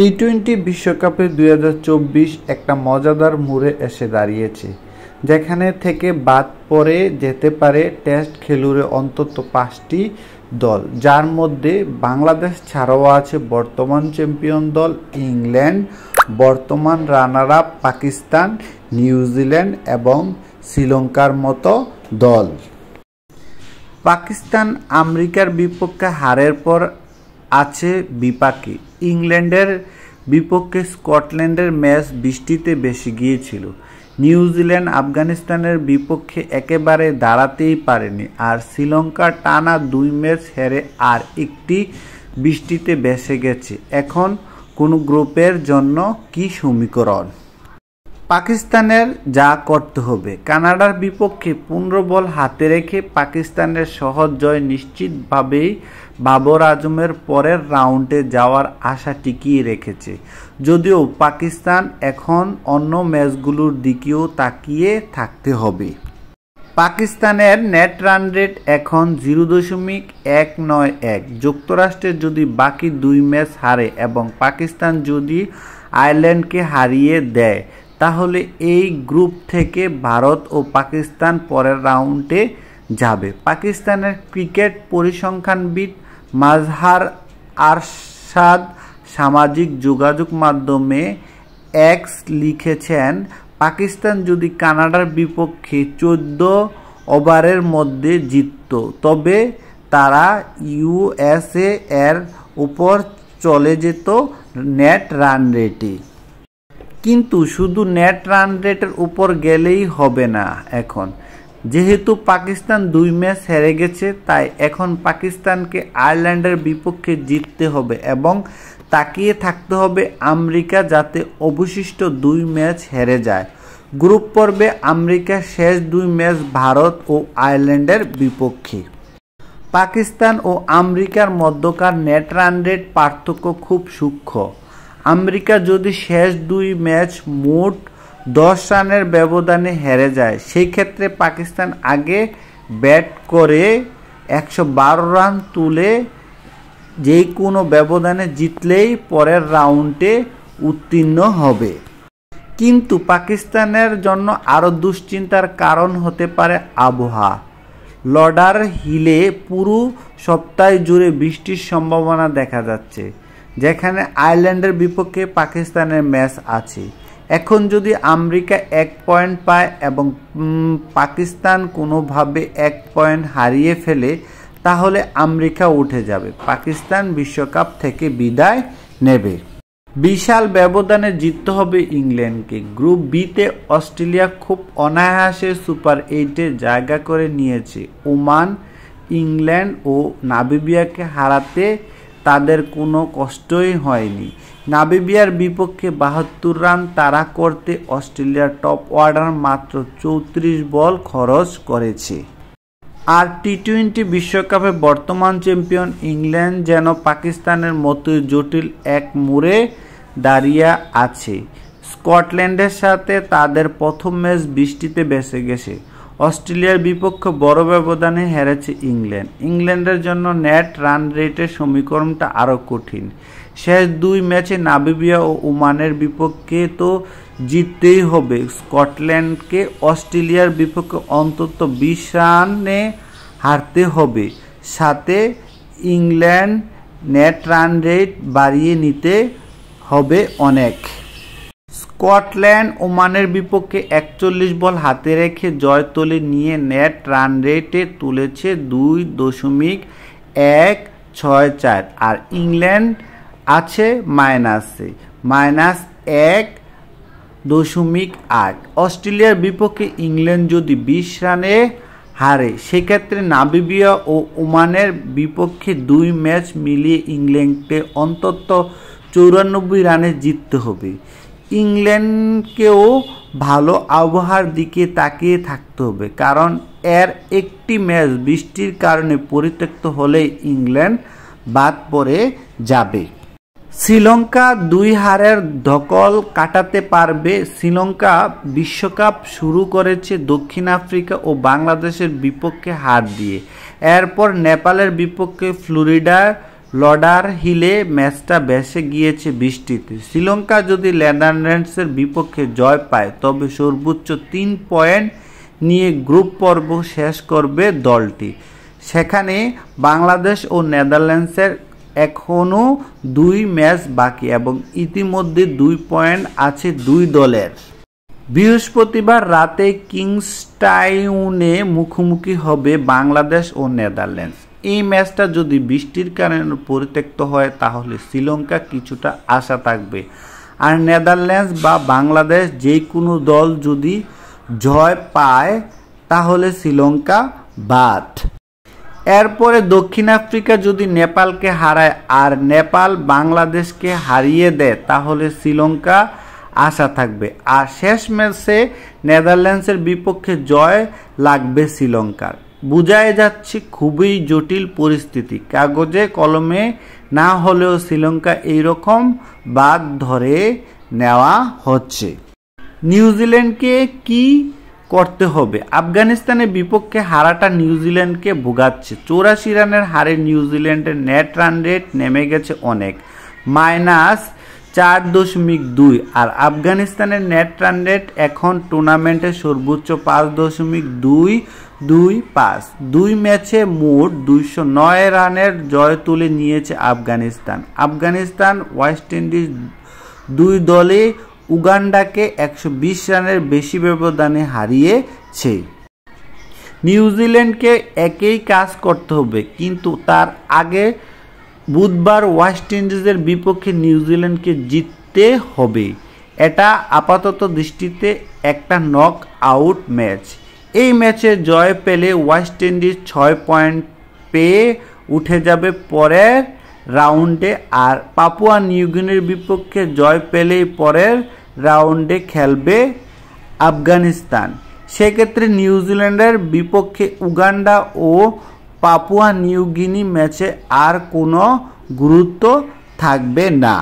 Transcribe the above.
T twenty বিশ্বকাপে 2024 একটা মজাদার মোড়ে এসে দাঁড়িয়েছে, যেখানে থেকে বাদ পড়ে যেতে পারে টেস্ট খেলুড়ে অন্তত 5টি দল, যার মধ্যে বাংলাদেশ ছাড়াও আছে বর্তমান চ্যাম্পিয়ন দল ইংল্যান্ড, বর্তমান রানার আপ পাকিস্তান, নিউজিল্যান্ড এবং শ্রীলঙ্কার মতো দল। পাকিস্তান আমেরিকার বিপক্ষে হারের পর আছে বিপাকে। ইংল্যান্ডের বিপক্ষে স্কটল্যান্ডের ম্যাচ বৃষ্টিতে ভেসে গিয়েছিল। নিউজিল্যান্ড আফগানিস্তানের বিপক্ষে একেবারে দাঁড়াতেই পারেনি, আর শ্রীলঙ্কা টানা 2 ম্যাচ হেরে আর একটি বৃষ্টিতে ভেসে গেছে। এখন কোন গ্রুপের জন্য কি সমীকরণ? পাকিস্তানের যা করতে হবে, কানাডার বিপক্ষে 15 বল হাতে রেখে পাকিস্তানের সহজ জয় নিশ্চিতভাবেই বাবর আজমের পরের রাউন্ডে যাওয়ার আশা টিকিয়ে রেখেছে। যদিও পাকিস্তান এখন অন্য ম্যাচগুলোর দিকেও তাকিয়ে থাকতে হবে। পাকিস্তানের নেট রান রেট এখন 0.191। যুক্তরাষ্ট্রের যদি বাকি 2 ম্যাচ হারে এবং পাকিস্তান যদি আয়ারল্যান্ডকে হারিয়ে দেয়, তাহলে এই গ্রুপ থেকে ভারত ও পাকিস্তান পরের রাউন্ডে যাবে। পাকিস্তানের ক্রিকেট পরিসংখ্যানবিদ মাজহার আরশাদ সামাজিক যোগাযোগ মাধ্যমে এক্স লিখেছেন, পাকিস্তান যদি কানাডার বিপক্ষে 14 ওভারের মধ্যে জিতত, তবে তারা ইউএসএ এর উপর চলে যেত নেট রান রেটে। কিন্তু শুধু নেট রান রেটের উপর গেলেই হবে না। এখন যেহেতু পাকিস্তান 2 ম্যাচ হেরে গেছে, তাই এখন পাকিস্তানকে আয়ারল্যান্ডের বিপক্ষে জিততে হবে এবং তাকিয়ে থাকতে হবে আমেরিকা যাতে অবশিষ্ট 2 ম্যাচ হেরে যায়। গ্রুপ পর্বে আমেরিকার শেষ 2 ম্যাচ ভারত ও আয়ারল্যান্ডের বিপক্ষে। পাকিস্তান ও আমেরিকার মধ্যকার নেট রান রেট পার্থক্য খুব সূক্ষ্ম। আমেরিকা যদি শেষ 2 ম্যাচ মোট 10 রানের ব্যবধানে হেরে যায়, সেই ক্ষেত্রে পাকিস্তান আগে ব্যাট করে 112 রান তুলে যে কোনো ব্যবধানে জিতলেই পরের রাউন্ডে উত্তীর্ণ হবে। কিন্তু পাকিস্তানের জন্য আরও দুশ্চিন্তার কারণ হতে পারে আবহাওয়া। লর্ডার হিলে পুরো সপ্তাহ জুড়ে বৃষ্টির সম্ভাবনা দেখা যাচ্ছে, যেখানে আয়ারল্যান্ডের বিপক্ষে পাকিস্তানের ম্যাচ আছে। এখন যদি আমেরিকা 1 পয়েন্ট পায় এবং পাকিস্তান কোনোভাবে 1 পয়েন্ট হারিয়ে ফেলে, তাহলে আমেরিকা উঠে যাবে, পাকিস্তান বিশ্বকাপ থেকে বিদায় নেবে। বিশাল ব্যবধানে জিততে হবে ইংল্যান্ডকে। গ্রুপ বিতে অস্ট্রেলিয়া খুব অনায়াসে সুপার 8-এ জায়গা করে নিয়েছে। ওমান, ইংল্যান্ড ও নামিবিয়াকে হারাতে তাদের কোনো কষ্টই হয়নি। নামিবিয়ার বিপক্ষে 72 রান তাড়া করতে অস্ট্রেলিয়ার টপ অর্ডার মাত্র 34 বল খরচ করেছে। আর টি-টোয়েন্টি বিশ্বকাপে বর্তমান চ্যাম্পিয়ন ইংল্যান্ড যেন পাকিস্তানের মতোই জটিল এক মোড়ে দাঁড়িয়ে আছে। স্কটল্যান্ডের সাথে তাদের প্রথম ম্যাচ বৃষ্টিতে ভেসে গেছে। অস্ট্রেলিয়ার বিপক্ষে বড় ব্যবধানে হেরেছে ইংল্যান্ড। ইংল্যান্ডের জন্য নেট রান রেটের সমীকরণটা আরও কঠিন। শেষ 2 ম্যাচে নামিবিয়া ও ওমানের বিপক্ষে তো জিততেই হবে। স্কটল্যান্ডকে অস্ট্রেলিয়ার বিপক্ষে অন্তত 20 রানে হারতে হবে, সাথে ইংল্যান্ড নেট রান রেট বাড়িয়ে নিতে হবে অনেক। স্কটল্যান্ড ওমানের বিপক্ষে 41 বল হাতে রেখে জয় তুলে নিয়ে নেট রান রেটে তুলেছে 2.164, আর ইংল্যান্ড আছে -1.8। অস্ট্রেলিয়ার বিপক্ষে ইংল্যান্ড যদি 20 রানে হারে, সেক্ষেত্রে নামিবিয়া ও ওমানের বিপক্ষে 2 ম্যাচ মিলিয়ে ইংল্যান্ডকে অন্তত 94 রানে জিততে হবে। ইংল্যান্ডকেও ভালো আবহাওয়ার দিকে তাকিয়ে থাকতে হবে, কারণ এর একটি ম্যাচ বৃষ্টির কারণে পরিত্যক্ত হলেই ইংল্যান্ড বাদ পড়ে যাবে। শ্রীলঙ্কা 2 হারের ধকল কাটাতে পারবে। শ্রীলঙ্কা বিশ্বকাপ শুরু করেছে দক্ষিণ আফ্রিকা ও বাংলাদেশের বিপক্ষে হার দিয়ে। এরপর নেপালের বিপক্ষে ফ্লোরিডায় লর্ডার হিলে ম্যাচটা ভেসে গিয়েছে বৃষ্টিতে। শ্রীলঙ্কা যদি নেদারল্যান্ডসের বিপক্ষে জয় পায় তবে সর্বোচ্চ 3 পয়েন্ট নিয়ে গ্রুপ পর্ব শেষ করবে দলটি। সেখানে বাংলাদেশ ও নেদারল্যান্ডসের এখনও 2 ম্যাচ বাকি এবং ইতিমধ্যে 2 পয়েন্ট আছে 2 দলের। বৃহস্পতিবার রাতে কিংস্টাউনে মুখোমুখি হবে বাংলাদেশ ও নেদারল্যান্ডস। এই ম্যাচটা যদি বৃষ্টির কারণে পরিত্যক্ত হয় তাহলে শ্রীলঙ্কা কিছুটা আশা থাকবে, আর নেদারল্যান্ডস বা বাংলাদেশ যে কোনো দল যদি জয় পায় তাহলে শ্রীলঙ্কা বাদ। এরপরে দক্ষিণ আফ্রিকা যদি নেপালকে হারায় আর নেপাল বাংলাদেশকে হারিয়ে দেয় তাহলে শ্রীলঙ্কা আশা থাকবে, আর শেষ ম্যাচে নেদারল্যান্ডসের বিপক্ষে জয় লাগবে শ্রীলঙ্কার। বোঝাই যাচ্ছে খুবই জটিল পরিস্থিতি, কাগজে কলমে না হলেও শ্রীলঙ্কা এইরকম বাদ ধরে নেওয়া হচ্ছে। নিউজিল্যান্ডকে কি করতে হবে? আফগানিস্তানের বিপক্ষে হারাটা নিউজিল্যান্ডকে ভোগাচ্ছে। 84 রানের হারে নিউজিল্যান্ডের নেট রান রেট নেমে গেছে অনেক, -4.2, আর আফগানিস্তানের নেট রান রেট এখন টুর্নামেন্টের সর্বোচ্চ 5.225। 2 ম্যাচে মোট 209 রানের জয় তুলে নিয়েছে আফগানিস্তান। ওয়েস্ট ইন্ডিজ 2 দলে উগান্ডাকে 120 রানের বেশি ব্যবধানে হারিয়েছে। নিউজিল্যান্ডকে একই কাজ করতে হবে, কিন্তু তার আগে বুধবার ওয়েস্ট ইন্ডিজের বিপক্ষে নিউজিল্যান্ডকে জিততে হবে। এটা আপাতত দৃষ্টিতে একটা নক আউট ম্যাচ। এই ম্যাচে জয় পেলে ওয়েস্ট ইন্ডিজ 6 পয়েন্ট পেয়ে উঠে যাবে পরের রাউন্ডে, আর পাপুয়া নিউগিনির বিপক্ষে জয় পেলেই পরের রাউন্ডে খেলবে আফগানিস্তান। সেক্ষেত্রে নিউজিল্যান্ডের বিপক্ষে উগান্ডা ও পাপুয়া নিউগিনি ম্যাচে আর কোনো গুরুত্ব থাকবে না।